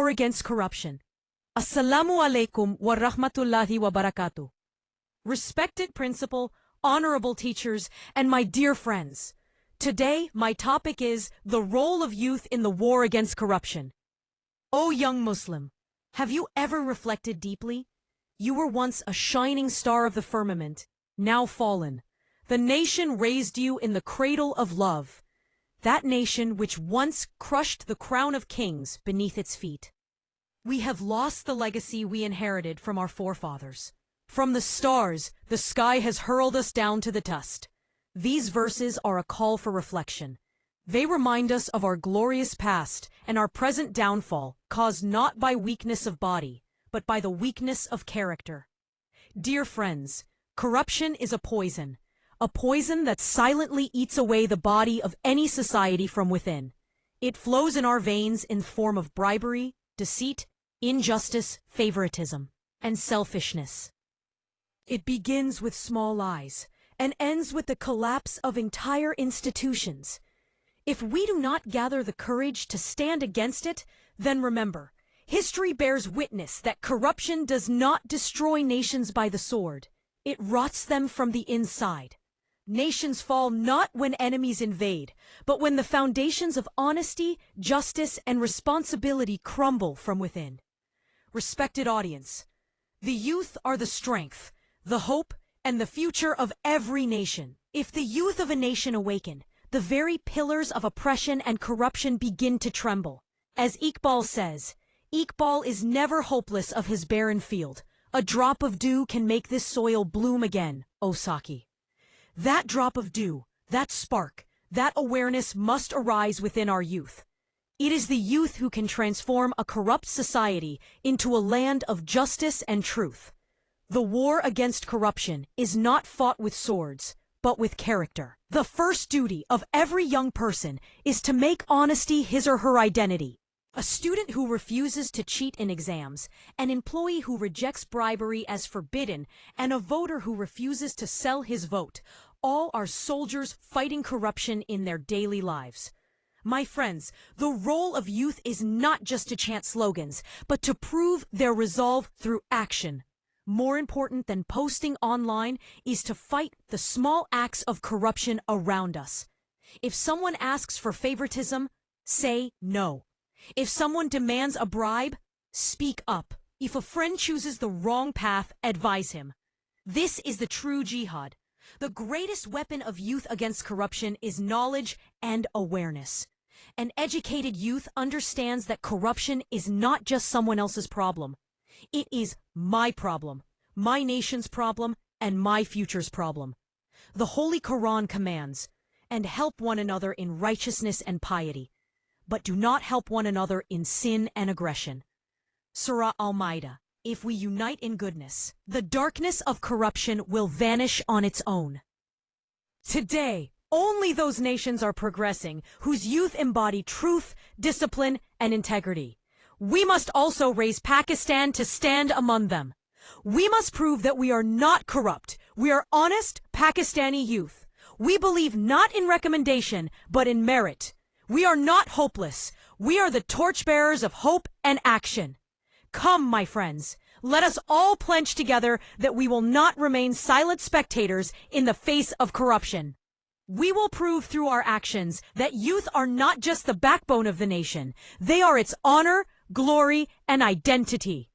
war against corruption. Assalamu alaikum wa rahmatullahi wa barakatuh. Respected principal, honorable teachers, and my dear friends. Today, my topic is the role of youth in the war against corruption. O young Muslim, have you ever reflected deeply? You were once a shining star of the firmament, now fallen. The nation raised you in the cradle of love. That nation which once crushed the crown of kings beneath its feet. We have lost the legacy we inherited from our forefathers. From the stars, the sky has hurled us down to the dust. These verses are a call for reflection. They remind us of our glorious past and our present downfall, caused not by weakness of body, but by the weakness of character. Dear friends, corruption is a poison that silently eats away the body of any society from within. It flows in our veins in the form of bribery, deceit, injustice, favoritism, and selfishness. It begins with small lies and ends with the collapse of entire institutions. If we do not gather the courage to stand against it, then remember, history bears witness that corruption does not destroy nations by the sword. It rots them from the inside. Nations fall not when enemies invade, but when the foundations of honesty, justice, and responsibility crumble from within. Respected audience, the youth are the strength, the hope, and the future of every nation. If the youth of a nation awaken, the very pillars of oppression and corruption begin to tremble. As Iqbal says, Iqbal is never hopeless of his barren field. A drop of dew can make this soil bloom again, O Saki. That drop of dew, that spark, that awareness must arise within our youth. It is the youth who can transform a corrupt society into a land of justice and truth. The war against corruption is not fought with swords, but with character. The first duty of every young person is to make honesty his or her identity. A student who refuses to cheat in exams, an employee who rejects bribery as forbidden, and a voter who refuses to sell his vote, all are soldiers fighting corruption in their daily lives. My friends, the role of youth is not just to chant slogans, but to prove their resolve through action. More important than posting online is to fight the small acts of corruption around us. If someone asks for favoritism, say no. If someone demands a bribe, speak up. If a friend chooses the wrong path, advise him. This is the true jihad. The greatest weapon of youth against corruption is knowledge and awareness. An educated youth understands that corruption is not just someone else's problem. It is my problem, my nation's problem, and my future's problem. The Holy Quran commands, and help one another in righteousness and piety, but do not help one another in sin and aggression. Surah Al-Ma'idah. If we unite in goodness, the darkness of corruption will vanish on its own. Today, only those nations are progressing whose youth embody truth, discipline, and integrity. We must also raise Pakistan to stand among them. We must prove that we are not corrupt. We are honest Pakistani youth. We believe not in recommendation, but in merit. We are not hopeless. We are the torchbearers of hope and action. Come, my friends, let us all pledge together that we will not remain silent spectators in the face of corruption. We will prove through our actions that youth are not just the backbone of the nation. They are its honor, glory, and identity.